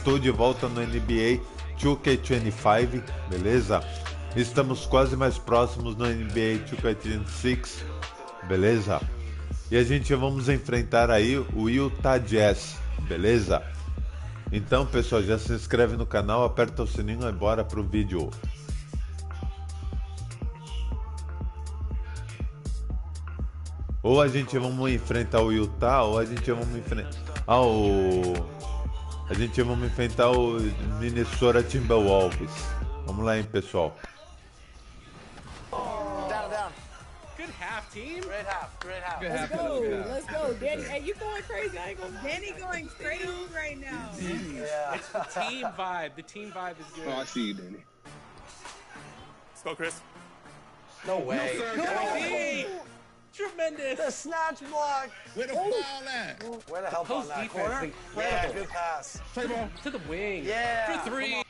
Estou de volta no NBA 2K25, beleza? Estamos quase mais próximos no NBA 2K26, beleza? E a gente vamos enfrentar aí o Utah Jazz, beleza? Então, pessoal, já se inscreve no canal, aperta o sininho e bora pro vídeo. Ou a gente vamos enfrentar o Utah, ou a gente vamos enfrentar o Minnesota Timberwolves. Vamos lá, hein, pessoal. Good half, team. Great half. Let's go. Danny, hey, you going crazy? I ain't gonna. Danny going crazy right now. Yeah. It's the team vibe. The team vibe is good. Oh, I see you, Danny. Let's go, Chris. No way. Hey, tremendous. The snatch block. Where the foul at? Where the help on Post that defense, corner? incredible. Yeah, good pass. Play ball. To the wing. Yeah. For three.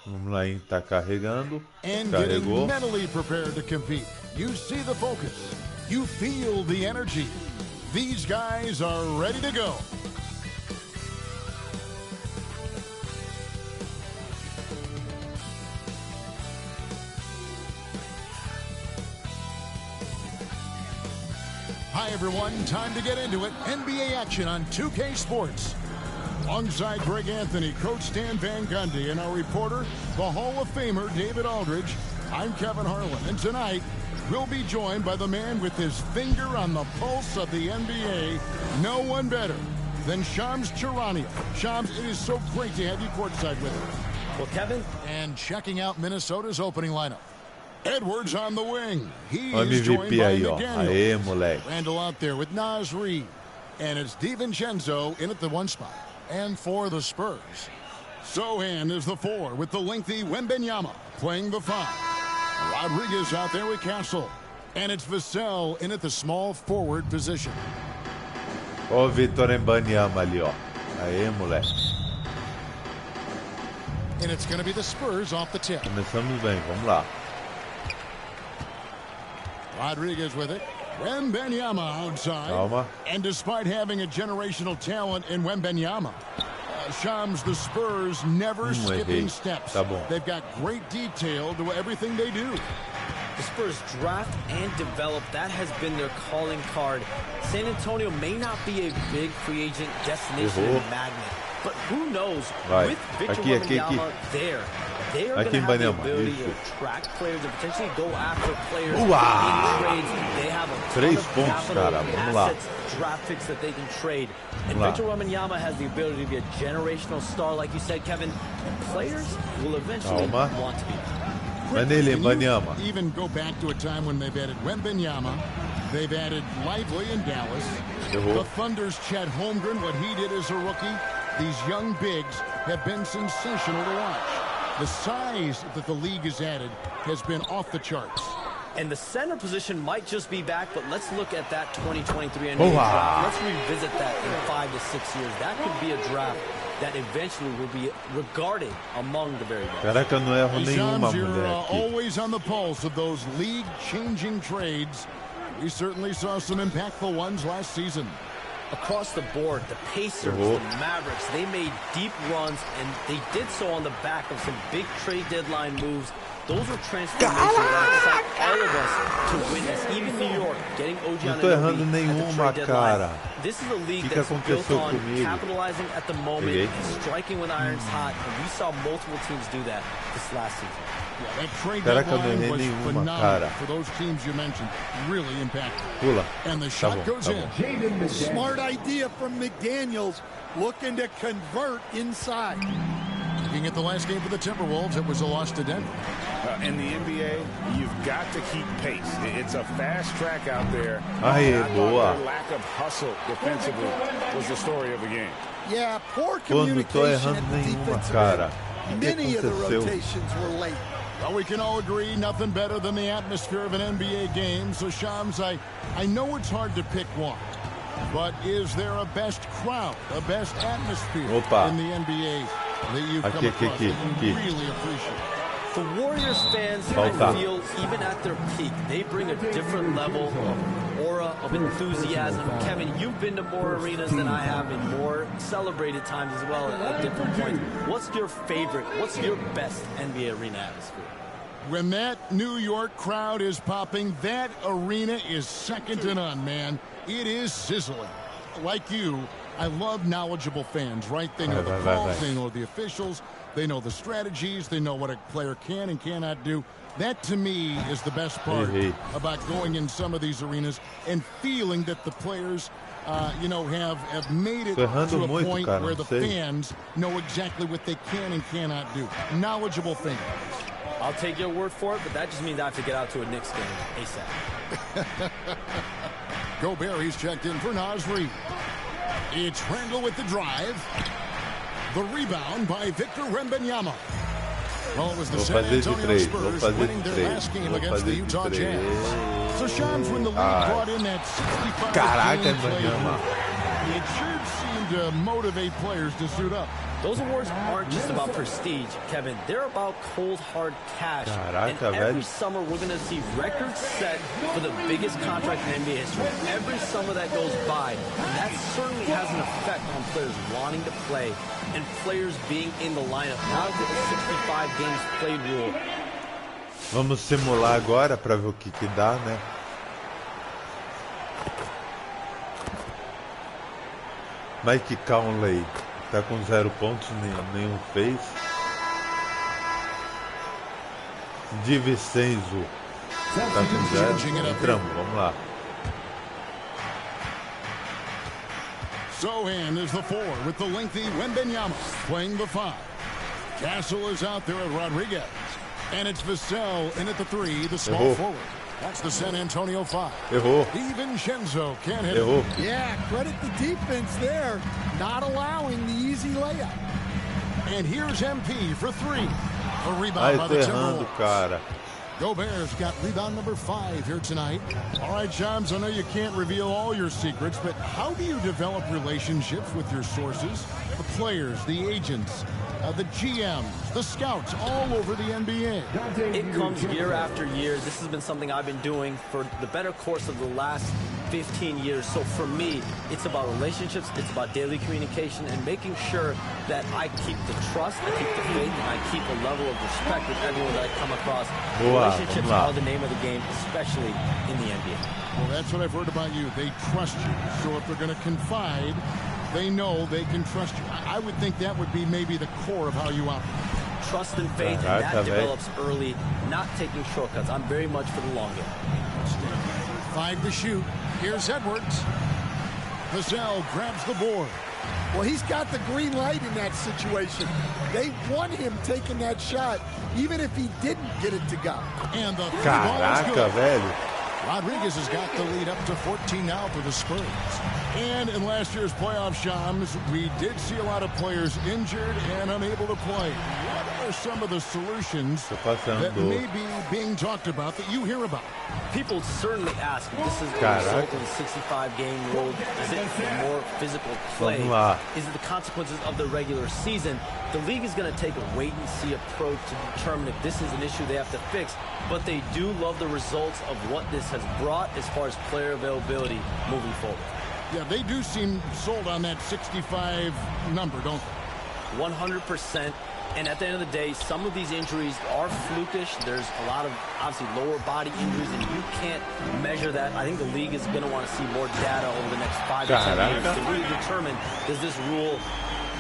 Vamos lá, hein? Tá carregando. And Carregou. getting mentally prepared to compete. You see the focus. You feel the energy. These guys are ready to go. Hi, everyone. Time to get into it. NBA action on 2K Sports. Alongside Greg Anthony, Coach Stan Van Gundy, and our reporter, the Hall of Famer David Aldridge, I'm Kevin Harlan, and tonight we'll be joined by the man with his finger on the pulse of the NBA, no one better than Shams Charania. Shams, it is so great to have you courtside with us. Well, Kevin. And checking out Minnesota's opening lineup. Edwards on the wing. He O is joined MVP by aí, ó. McDaniels. Aê, moleque. Randall out there with Naz Reid. And it's DiVincenzo in at the one spot. And for the Spurs, Sohan is the 4 with the lengthy Wembanyama playing the 5. Rodriguez out there with Castle. And it's Vassell in at the small forward position. Ó o Vitor Wembanyama ali, ó. Aê, moleque. And it's going to be the Spurs off the tip. Começamos bem, vamos lá. Rodriguez with it. Wembanyama outside. Calma. And despite having a generational talent in Wembanyama, Shams, the Spurs never skipping errei. steps. Tá bom. They've got great detail to everything they do. The Spurs draft and develop. That has been their calling card. San Antonio may not be a big free agent destination and magnet, but who knows? Vai. With Victor Aqui, Wembanyama there, they are Aqui going to have the Wembanyama, ability isso. to attract players and potentially go after players Uau! in trades. They have a ton 3 of pontos, capital cara. and Vamos lá. assets, draft picks that they can trade. And Vamos lá. Victor Wembanyama has the ability to be a generational star, like you said, Kevin. And players will eventually Calma. want to be. Vai nele, Wembanyama. Can you even go back to a time when they've added Wembanyama, they've added Lively in Dallas, Errou. the Thunder's Chet Holmgren, what he did as a rookie. These young bigs have been sensational to watch. The size that the league has added has been off the charts. And the center position might just be back, but let's look at that 2023 NBA Oh, wow. draft. Let's revisit that in 5 to 6 years. That could be a draft that eventually will be regarded among the very best. Caraca, eu não erro nenhuma, Shams, you're mulher. aqui. always on the pulse of those league-changing trades. We certainly saw some impactful ones last season. Across the board, the Pacers, Errou. the Mavericks, they made deep runs, and they did so on the back of some big trade deadline moves. Those were transformations that excite all of us to witness. Even New York getting OG Não tô errando Anunoby at the nenhuma, trade deadline. cara. This is a league Que that's built aconteceu on comigo? capitalizing at the moment Peguei. and striking when irons hot, and we saw multiple teams do that this last season. Yeah, that trade Caraca, eu não deadline errei was nenhuma, phenomenal cara. for those teams you mentioned. Really impactful. Pula. And the Tá shot bom, goes tá in. bom. Smart idea from McDaniels, looking to convert inside. Looking at the last game for the Timberwolves, it was a loss to Denver. In the NBA, you've got to keep pace. It's a fast track out there. Aê, I thought boa. their lack of hustle defensively was the story of the game. Yeah, poor Pô, não tô communication errando at the nenhuma, defensive cara. end. O que Many of the aconteceu? rotations were late. Well, we can all agree nothing better than the atmosphere of an NBA game. So, Shams, I know it's hard to pick one, but is there a best crowd, a best atmosphere Opa. in the NBA that you've come Aqui, across aqui, that you aqui. really appreciate? The Warriors fans, Volta. I feel, even at their peak, they bring a different level of aura, of enthusiasm. Kevin, you've been to more arenas than I have in more celebrated times as well at different points. What's your favorite, what's your best NBA arena atmosphere? When that New York crowd is popping, that arena is second to none, man. It is sizzling. Like you, I love knowledgeable fans, right? They know the calls, they know the officials, they know the strategies, they know what a player can and cannot do. That, to me, is the best part about going in some of these arenas and feeling that the players, you know, have made it to a point where the fans know exactly what they can and cannot do. Knowledgeable fans. I'll take your word for it, but that just means I have to get out to a Knicks game ASAP. Gobert, he's checked in for Nasri. It's Randall with the drive. The rebound by Victor Wembanyama. Well, it was the San Antonio Spurs winning their last game against the Utah Jazz. So Shams, when the league brought in that 65-game play, it sure seemed to motivate players to suit up. Those awards aren't just about prestige, Kevin. They're about cold, hard cash. And every summer, we're going to see records set for the biggest contract in NBA history. Every summer that goes by, and that certainly has an effect on players wanting to play and players being in the lineup. Now to the 65 games played rule. Vamos simular agora para ver o que dá, né? Mike Conley tá com 0 pontos, nenhum fez. Di Vincenzo tá com 0. Entramos, vamos lá. Sohan is the 4 with the lengthy Wembanyama playing the 5. Castle is out there at Rodriguez. And it's Vassell in at the 3, the small forward. That's the San Antonio 5. DiVincenzo can't hit it. Yeah, credit the defense there, not allowing the easy layup. And here's MP for 3. A rebound by the Timberwolves. Gobert's got rebound number 5 here tonight. All right, Shams, I know you can't reveal all your secrets, but how do you develop relationships with your sources, the players, the agents, the GMs, the scouts all over the NBA? It comes year after year. This has been something I've been doing for the better course of the last 15 years. So for me, it's about relationships, it's about daily communication and making sure that I keep the trust, I keep the faith, and I keep a level of respect with everyone that I come across. Relationships are the name of the game, especially in the NBA. Well, that's what I've heard about you. They trust you. So if they're going to confide, they know they can trust you. I would think that would be maybe the core of how you operate. Trust and faith, and that develops early, not taking shortcuts. I'm very much for the long game. 5 to shoot. Here's Edwards. Vassell grabs the board. Well, he's got the green light in that situation. They want him taking that shot, even if he didn't get it to go. And the Caraca, velho. Rodriguez has got the lead up to 14 now for the Spurs. And in last year's playoff, Shams, we did see a lot of players injured and unable to play. What are some of the solutions that may be being talked about that you hear about? People certainly ask if this is the result of the 65-game rule. Is it more physical play? Is it the consequences of the regular season? The league is going to take a wait-and-see approach to determine if this is an issue they have to fix. But they do love the results of what this has brought as far as player availability moving forward. Yeah, they do seem sold on that 65 number, don't they? 100%. And at the end of the day, some of these injuries are flukish. There's a lot of, obviously, lower body injuries, and you can't measure that. I think the league is going to want to see more data over the next 5 to 10 years to really determine, does this rule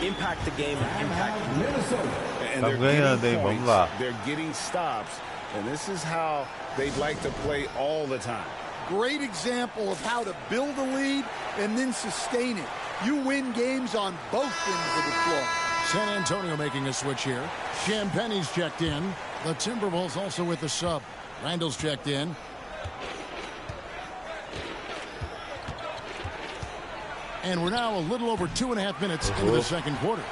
impact the game and impact Minnesota? And they're getting points, they're getting stops, and this is how they'd like to play all the time. Great example of how to build a lead and then sustain it. You win games on both ends of the floor. San Antonio making a switch here. Champagne's checked in. The Timberwolves also with the sub. Randall's checked in. And we're now a little over 2.5 minutes into the second quarter.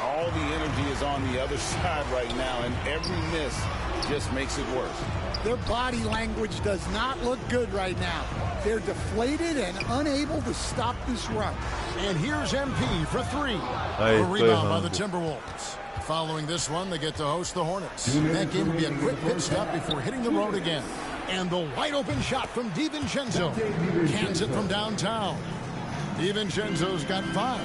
All the energy is on the other side right now, and every miss just makes it worse. Their body language does not look good right now. They're deflated and unable to stop this run. And here's MP for 3. Aí, A tô rebound by the errando. Timberwolves. Following this one, they get to host the Hornets. That game will be a quick pit stop before hitting the road again. And the wide open shot from DiVincenzo. Cans it from downtown. DiVincenzo's got 5.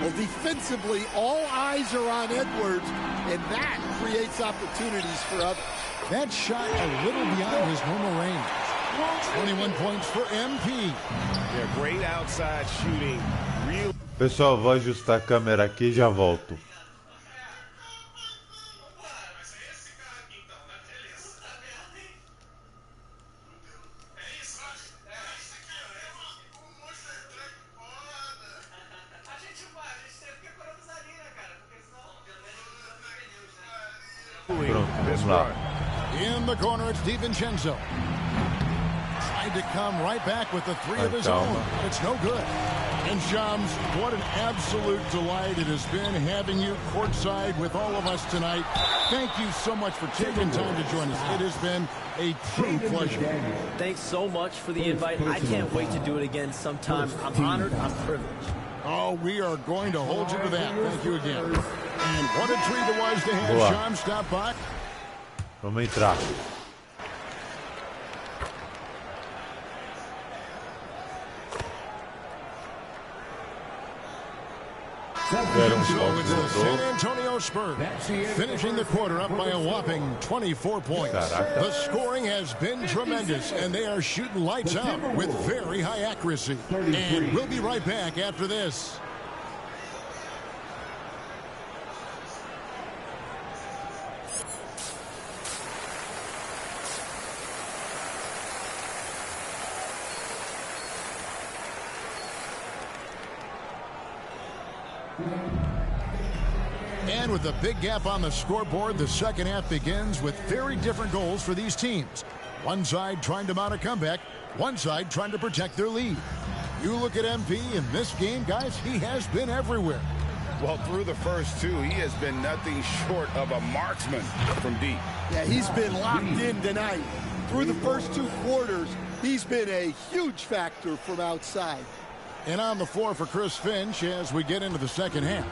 Well, defensively, all eyes are on Edwards, and that creates opportunities for others. That shot a little beyond his normal range. 21 points for MP. Yeah, great outside shooting. Real. Pessoal, vou ajustar a câmera aqui e já volto. Pronto, vamos lá. In the corner, it's DiVincenzo. Tried to come right back with the 3 of his Calma. own. It's no good. And Shams, what an absolute delight it has been having you courtside with all of us tonight. Thank you so much for taking time to join us. It has been a true pleasure. Thanks so much for the invite. I can't wait to do it again sometime. I'm honored. I'm privileged. Oh, we are going to hold you to that. Thank you again. And what a treat it was to have Boa. Shams stop by. Vamos entrar. Deram um So toque it's the no San gol. Antonio Spurs finishing the quarter up by a whopping 24 points. Caraca. The scoring has been tremendous, and they are shooting lights out with very high accuracy. And we'll be right back after this. And with a big gap on the scoreboard, the second half begins with very different goals for these teams. One side trying to mount a comeback, one side trying to protect their lead. You look at MP in this game, guys, he has been everywhere. Well, through the first 2, he has been nothing short of a marksman from deep. Yeah, he's been locked in tonight. Through the first 2 quarters, he's been a huge factor from outside. And on the floor for Chris Finch as we get into the second half.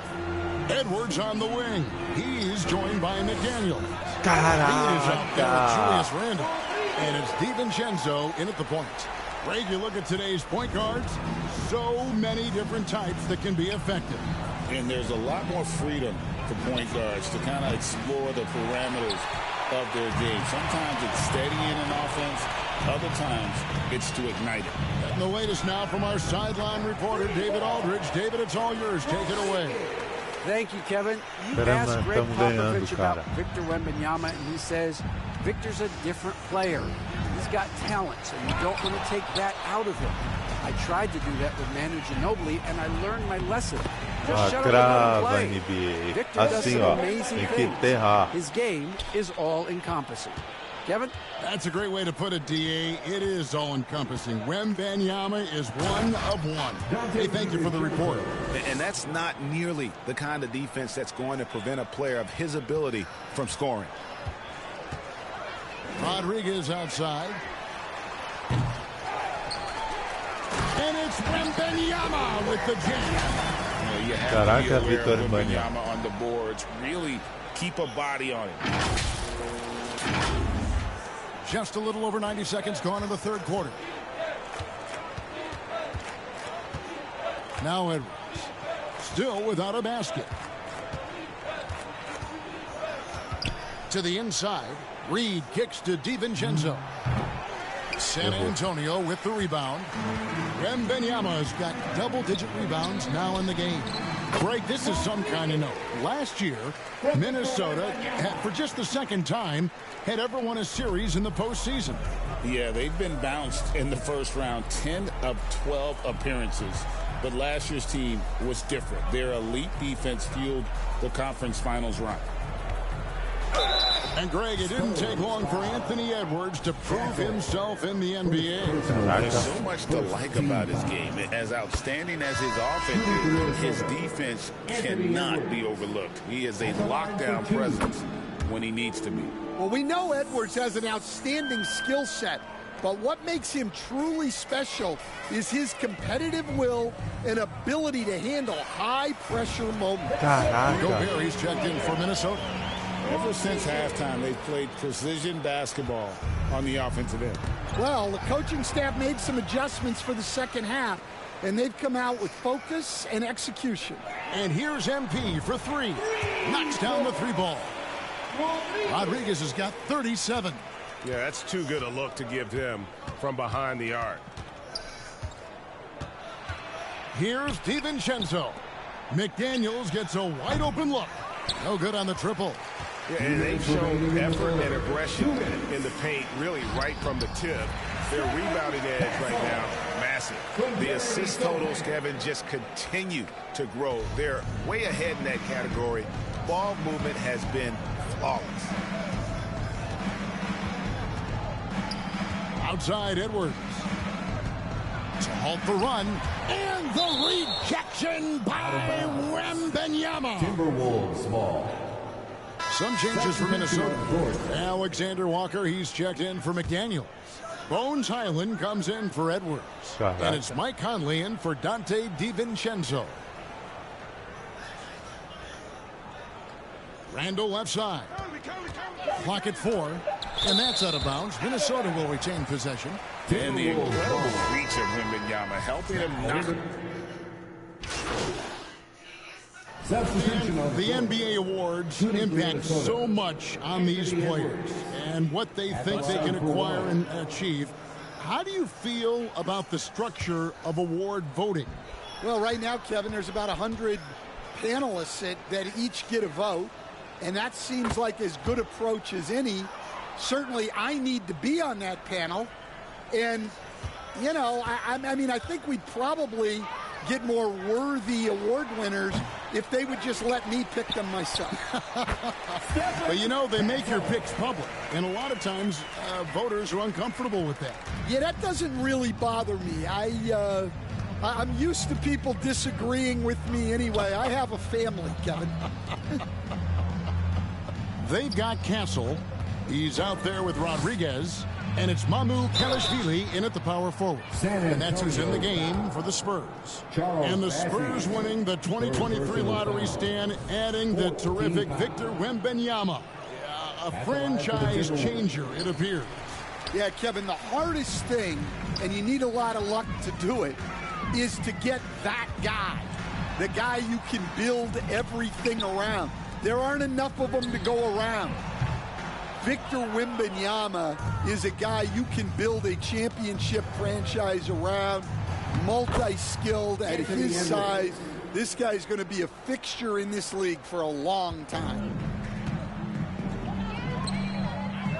Edwards on the wing. He's joined by McDaniel. He is out there with Julius Randle. And it's DiVincenzo in at the point. Greg, you look at today's point guards, so many different types that can be effective. And there's a lot more freedom for point guards to kind of explore the parameters of their game. Sometimes it's steadying an offense. Other times it's to ignite it. And the latest now from our sideline reporter, David Aldridge. David, it's all yours. Take it away. Thank you, Kevin. You Caramba, asked Greg estamos ganhando, Popovich about cara. Victor Wembanyama, and he says Victor's a different player. He's got talent, so you don't want to take that out of him. I tried to do that with Manu Ginobili, and I learned my lesson. Just shut up and let him Crava play. NBA. Victor does Assim, some ó. amazing Tem que things. enterrar. His game is all-encompassing. Kevin? That's a great way to put it, D.A. It is all-encompassing. Wembanyama is one of one. Hey, thank you for the report. And that's not nearly the kind of defense that's going to prevent a player of his ability from scoring. Rodriguez outside. And it's Wembanyama with the jam. You have to be Caraca, aware Victor of Wembanyama. Wembanyama on the boards. Really keep a body on him. Just a little over 90 seconds gone in the third quarter. Now Edwards. Still without a basket. To the inside. Reed kicks to DiVincenzo. San Antonio with the rebound. Wembanyama's got double-digit rebounds now in the game. Greg, this is some kind of note. Last year, Minnesota, for just the second time, had ever won a series in the postseason. Yeah, they've been bounced in the first round, 10 of 12 appearances. But last year's team was different. Their elite defense fueled the conference finals run. And Greg, it didn't take long for Anthony Edwards to prove himself in the NBA. There's so much to like about his game. As outstanding as his offense is, his defense cannot be overlooked. He is a lockdown presence when he needs to be. Well, we know Edwards has an outstanding skill set, But what makes him truly special is his competitive will and ability to handle high-pressure moments. Gobert, he's checked in for Minnesota. Ever since halftime, they've played precision basketball on the offensive end. Well, the coaching staff made some adjustments for the second half, and they've come out with focus and execution. And here's MP for three. Knocks down the three ball. Rodriguez has got 37. Yeah, that's too good a look to give him from behind the arc. Here's DiVincenzo. McDaniels gets a wide open look. No good on the triple. Yeah, and they've shown effort and aggression in the paint really right from the tip. Their rebounding edge right now, massive. The assist totals, Kevin, just continue to grow. They're way ahead in that category. Ball movement has been flawless. Outside Edwards. To halt the run. And the rejection by Wembanyama. Timberwolves small. Some changes for Minnesota. Alexander Walker, he's checked in for McDaniels. Bones Highland comes in for Edwards. And it's Mike Conley in for Dante DiVincenzo. Randall left side. Clock at 4. And that's out of bounds. Minnesota will retain possession. And the incredible reach of Wembanyama helping him not. The NBA awards impact so much on these players and what they think they can acquire and achieve. How do you feel about the structure of award voting? Well, right now, Kevin, there's about 100 panelists that each get a vote, and that seems like as good approach as any. Certainly, I need to be on that panel, and, you know, I mean, I think we'd probably get more worthy award winners if they would just let me pick them myself. But, you know, they make your picks public, and a lot of times voters are uncomfortable with that. Yeah, that doesn't really bother me. I'm used to people disagreeing with me anyway. I have a family, Kevin. They've got Castle. He's out there with Rodriguez. And it's Mamu Kelishvili in at the power forward. And that's who's in the game for the Spurs. And the Spurs winning the 2023 lottery stand, adding the terrific Victor Wembanyama. A franchise changer, it appears. Yeah, Kevin, the hardest thing, and you need a lot of luck to do it, is to get that guy. The guy you can build everything around. There aren't enough of them to go around. Victor Wembanyama is a guy you can build a championship franchise around, multi-skilled at his size. This guy's going to be a fixture in this league for a long time.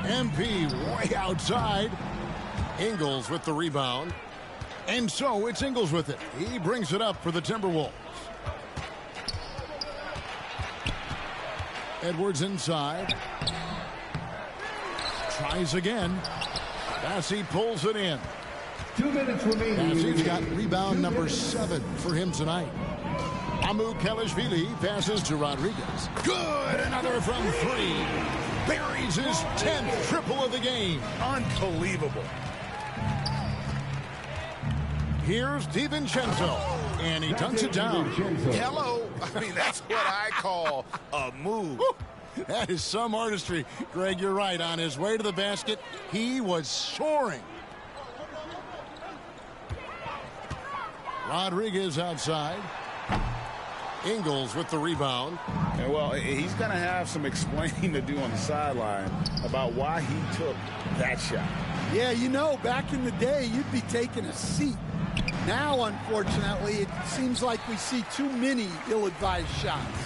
MP way outside. Ingles with the rebound. And so it's Ingles with it. He brings it up for the Timberwolves. Edwards inside. Tries again. Bassey pulls it in. 2 minutes remaining. Bassey's got rebound number 7 for him tonight. Mamu Kelishvili passes to Rodriguez. Good! Another from 3. Buries his 10th triple of the game. Unbelievable. Here's DiVincenzo. And he dunks it down. Hello. I mean, that's what I call a move. That is some artistry. Greg, you're right. On his way to the basket, he was soaring. Rodriguez outside. Ingles with the rebound. And, well, he's going to have some explaining to do on the sideline about why he took that shot. Yeah, you know, back in the day, you'd be taking a seat. Now, unfortunately, it seems like we see too many ill-advised shots.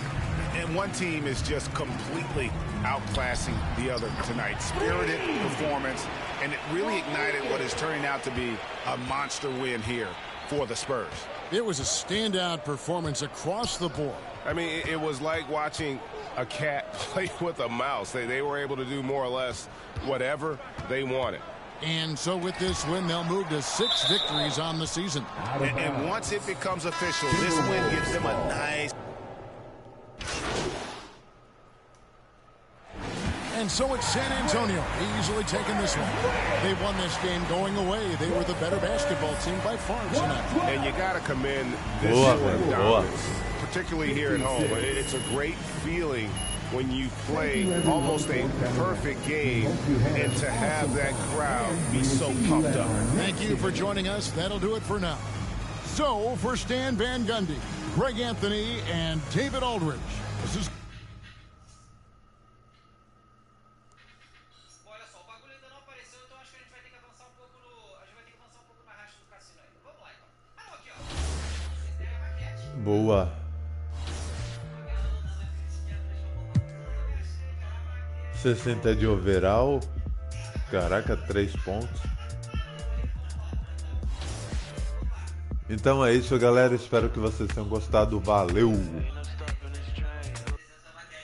And one team is just completely outclassing the other tonight. Spirited performance, and it really ignited what is turning out to be a monster win here for the Spurs. It was a standout performance across the board. I mean, it was like watching a cat play with a mouse. They were able to do more or less whatever they wanted. And so with this win, they'll move to 6 victories on the season. And once it becomes official, this win gives them a nice... And so it's San Antonio easily taking this one. They won this game going away. They were the better basketball team by far tonight. And you got to commend this Boa, sort of boa. dominance, particularly here at home. It's a great feeling when you play almost a perfect game and to have that crowd be so pumped up. Thank you for joining us. That'll do it for now. So, for Stan Van Gundy, Greg Anthony, and David Aldridge, this is... Boa. $60 de overall. Caraca, 3 pontos. Então é isso, galera. Espero que vocês tenham gostado. Valeu!